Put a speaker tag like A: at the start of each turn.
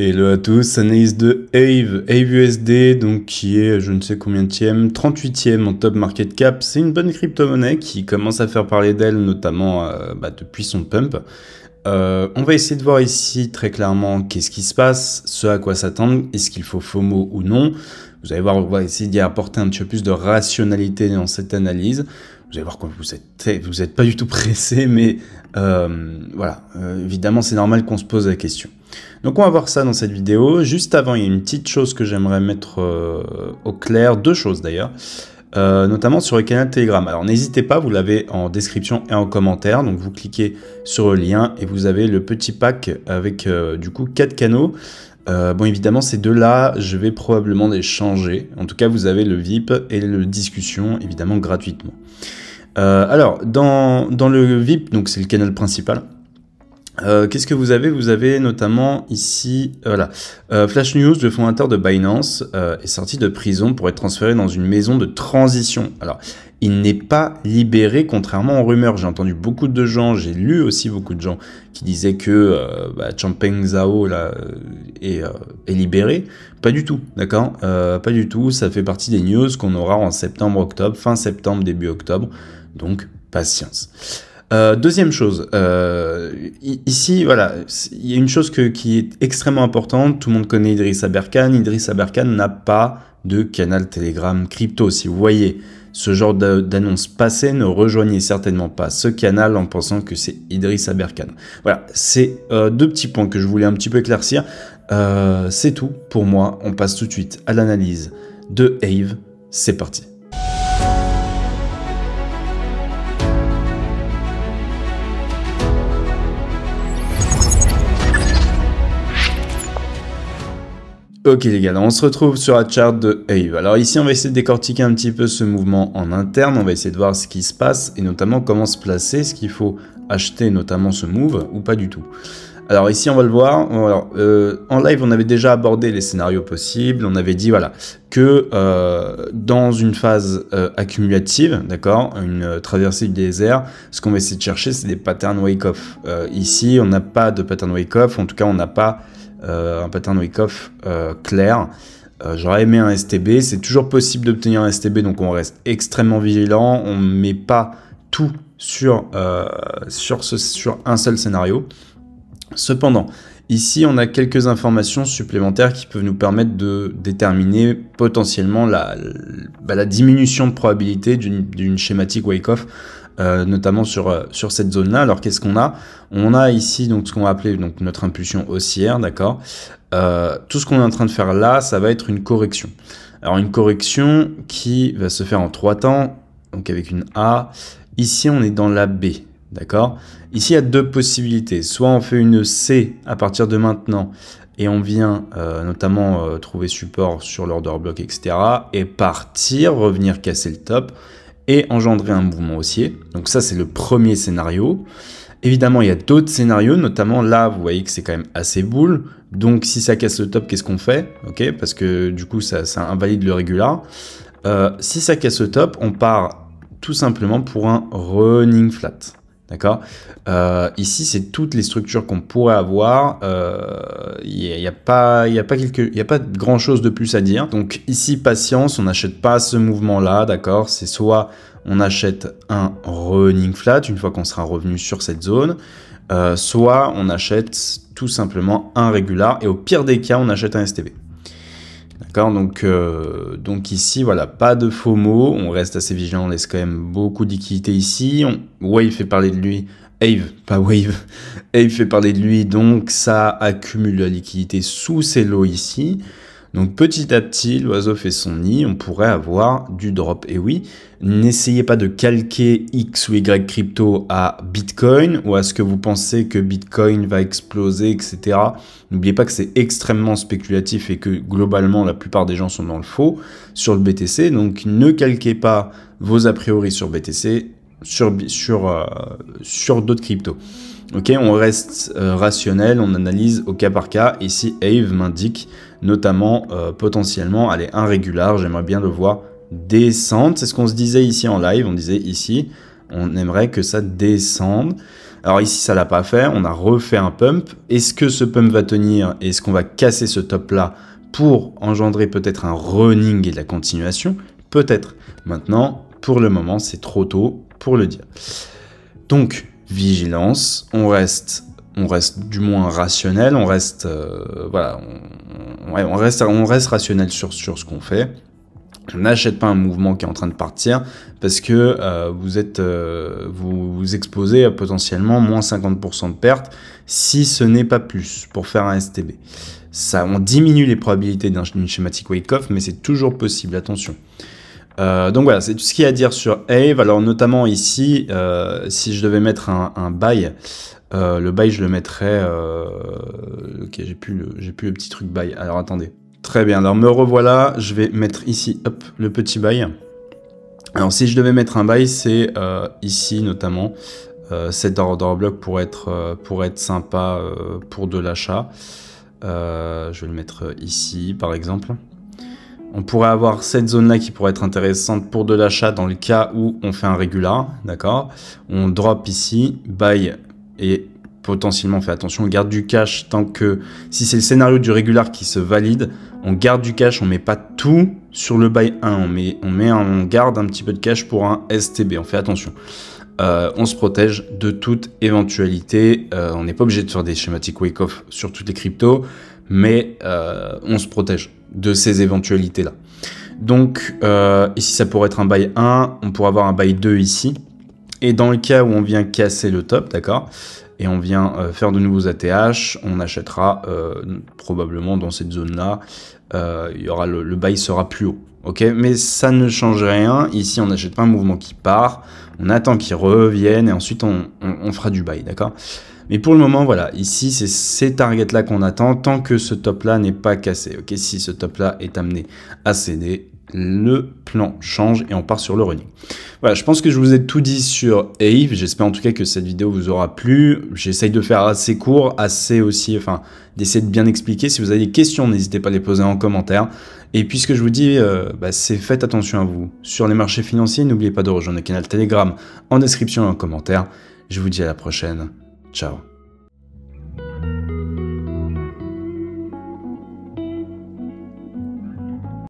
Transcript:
A: Hello à tous, analyse de AveUSD, donc qui est je ne sais combienième, 38e en top market cap. C'est une bonne crypto-monnaie qui commence à faire parler d'elle, notamment depuis son pump. On va essayer de voir ici très clairement qu'est-ce qui se passe, ce à quoi s'attendre, est-ce qu'il faut FOMO ou non. Vous allez voir, on va essayer d'y apporter un petit peu plus de rationalité dans cette analyse. Vous allez voir que vous êtes pas du tout pressé, mais évidemment c'est normal qu'on se pose la question. Donc on va voir ça dans cette vidéo. Juste avant, il y a une petite chose que j'aimerais mettre au clair, deux choses d'ailleurs, notamment sur le canal Telegram. Alors n'hésitez pas, vous l'avez en description et en commentaire, donc vous cliquez sur le lien et vous avez le petit pack avec du coup 4 canaux. Bon évidemment ces deux-là, je vais probablement les changer. En tout cas, vous avez le VIP et le discussion évidemment gratuitement. Alors dans le VIP, donc c'est le canal principal. Qu'est-ce que vous avez? Vous avez notamment ici, Flash News, le fondateur de Binance, est sorti de prison pour être transféré dans une maison de transition. Alors, il n'est pas libéré, contrairement aux rumeurs. J'ai entendu beaucoup de gens, j'ai lu aussi beaucoup de gens qui disaient que Changpeng Zhao là, est libéré. Pas du tout, d'accord? Pas du tout, ça fait partie des news qu'on aura en septembre-octobre, fin septembre, début octobre, donc patience. Deuxième chose, ici, voilà, il y a une chose qui est extrêmement importante. Tout le monde connaît Idriss Aberkane. Idriss Aberkane n'a pas de canal Telegram crypto. Si vous voyez ce genre d'annonce passer, ne rejoignez certainement pas ce canal en pensant que c'est Idriss Aberkane. Voilà, c'est deux petits points que je voulais un petit peu éclaircir. C'est tout pour moi. On passe tout de suite à l'analyse de Ave. C'est parti. Ok les gars, on se retrouve sur la chart de Ave. Alors ici on va essayer de décortiquer un petit peu ce mouvement en interne, on va essayer de voir ce qui se passe et notamment comment se placer, est-ce qu'il faut acheter notamment ce move ou pas du tout. Alors ici on va le voir, alors, en live on avait déjà abordé les scénarios possibles, on avait dit voilà que dans une phase accumulative, d'accord, une traversée du désert, ce qu'on va essayer de chercher c'est des patterns wake-off. Ici on n'a pas de pattern wake-off, en tout cas on n'a pas un pattern wake-off clair. J'aurais aimé un STB, c'est toujours possible d'obtenir un STB, donc on reste extrêmement vigilant, on ne met pas tout sur un seul scénario. Cependant, ici on a quelques informations supplémentaires qui peuvent nous permettre de déterminer potentiellement la diminution de probabilité d'une schématique wake-off, notamment sur cette zone-là. Alors qu'est-ce qu'on a? On a ici donc ce qu'on va appeler donc notre impulsion haussière, d'accord. Tout ce qu'on est en train de faire là, ça va être une correction. Alors une correction qui va se faire en 3 temps, donc avec une A. Ici on est dans la B, d'accord. Ici il y a deux possibilités. Soit on fait une C à partir de maintenant et on vient notamment trouver support sur l'order block, etc. et partir, revenir casser le top et engendrer un mouvement haussier. Donc ça c'est le premier scénario. Évidemment il y a d'autres scénarios, notamment là vous voyez que c'est quand même assez bull. Donc si ça casse le top, qu'est-ce qu'on fait? Ok, parce que du coup ça invalide le régular. Si ça casse le top, on part tout simplement pour un running flat. D'accord. Ici, c'est toutes les structures qu'on pourrait avoir. Il n'y a pas grand chose de plus à dire. Donc ici, patience, on n'achète pas ce mouvement-là, d'accord. C'est soit on achète un running flat une fois qu'on sera revenu sur cette zone, soit on achète tout simplement un régular et au pire des cas, on achète un STB. D'accord, donc ici, voilà, pas de FOMO, on reste assez vigilant, on laisse quand même beaucoup de liquidité ici. Wave fait parler de lui, Ave fait parler de lui, donc ça accumule la liquidité sous ces lots ici. Donc petit à petit, l'oiseau fait son nid, on pourrait avoir du drop. Et oui, n'essayez pas de calquer X ou Y crypto à Bitcoin ou à ce que vous pensez que Bitcoin va exploser, etc. N'oubliez pas que c'est extrêmement spéculatif et que globalement, la plupart des gens sont dans le faux sur le BTC. Donc ne calquez pas vos a priori sur BTC sur d'autres cryptos. Ok, on reste rationnel, on analyse au cas par cas. Ici, Ave m'indique notamment potentiellement, allez, un régular, j'aimerais bien le voir descendre. C'est ce qu'on se disait ici en live, on disait ici, on aimerait que ça descende. Alors ici, ça l'a pas fait, on a refait un pump. Est-ce que ce pump va tenir? Est-ce qu'on va casser ce top-là pour engendrer peut-être un running et de la continuation? Peut-être. Maintenant, pour le moment, c'est trop tôt pour le dire. Donc, vigilance, on reste du moins rationnel, on reste, voilà, on reste rationnel sur ce qu'on fait. On n'achète pas un mouvement qui est en train de partir parce que vous exposez à potentiellement moins 50% de pertes si ce n'est pas plus pour faire un STB. Ça, on diminue les probabilités d'une schématique wake-off, mais c'est toujours possible, attention. Donc voilà, c'est tout ce qu'il y a à dire sur Aave. Alors notamment ici, si je devais mettre un buy, le buy je le mettrais... ok, j'ai plus le petit truc buy. Alors attendez. Très bien, alors me revoilà, je vais mettre ici, hop, le petit buy. Alors si je devais mettre un buy, c'est ici notamment, cet order block pour être sympa pour de l'achat. Je vais le mettre ici par exemple. On pourrait avoir cette zone-là qui pourrait être intéressante pour de l'achat dans le cas où on fait un régular, d'accord? On drop ici, buy et potentiellement on fait attention, on garde du cash tant que, si c'est le scénario du régular qui se valide, on garde du cash, on met pas tout sur le buy 1, on garde un petit peu de cash pour un STB, on fait attention. On se protège de toute éventualité, on n'est pas obligé de faire des schématiques wake-off sur toutes les cryptos, mais on se protège de ces éventualités-là. Donc ici ça pourrait être un buy 1, on pourrait avoir un buy 2 ici, et dans le cas où on vient casser le top, d'accord, et on vient faire de nouveaux ATH, on achètera probablement dans cette zone-là, le buy sera plus haut. Ok, mais ça ne change rien. Ici, on n'achète pas un mouvement qui part, on attend qu'il revienne et ensuite on fera du buy, d'accord? Mais pour le moment, voilà, ici, c'est ces targets-là qu'on attend tant que ce top-là n'est pas cassé. Ok, si ce top-là est amené à céder, le plan change et on part sur le running. Voilà, je pense que je vous ai tout dit sur Aave. J'espère en tout cas que cette vidéo vous aura plu. J'essaye de faire assez court, d'essayer de bien expliquer. Si vous avez des questions, n'hésitez pas à les poser en commentaire. Et puis ce que je vous dis, c'est faites attention à vous. Sur les marchés financiers, n'oubliez pas de rejoindre le canal Telegram en description et en commentaire. Je vous dis à la prochaine. Ciao.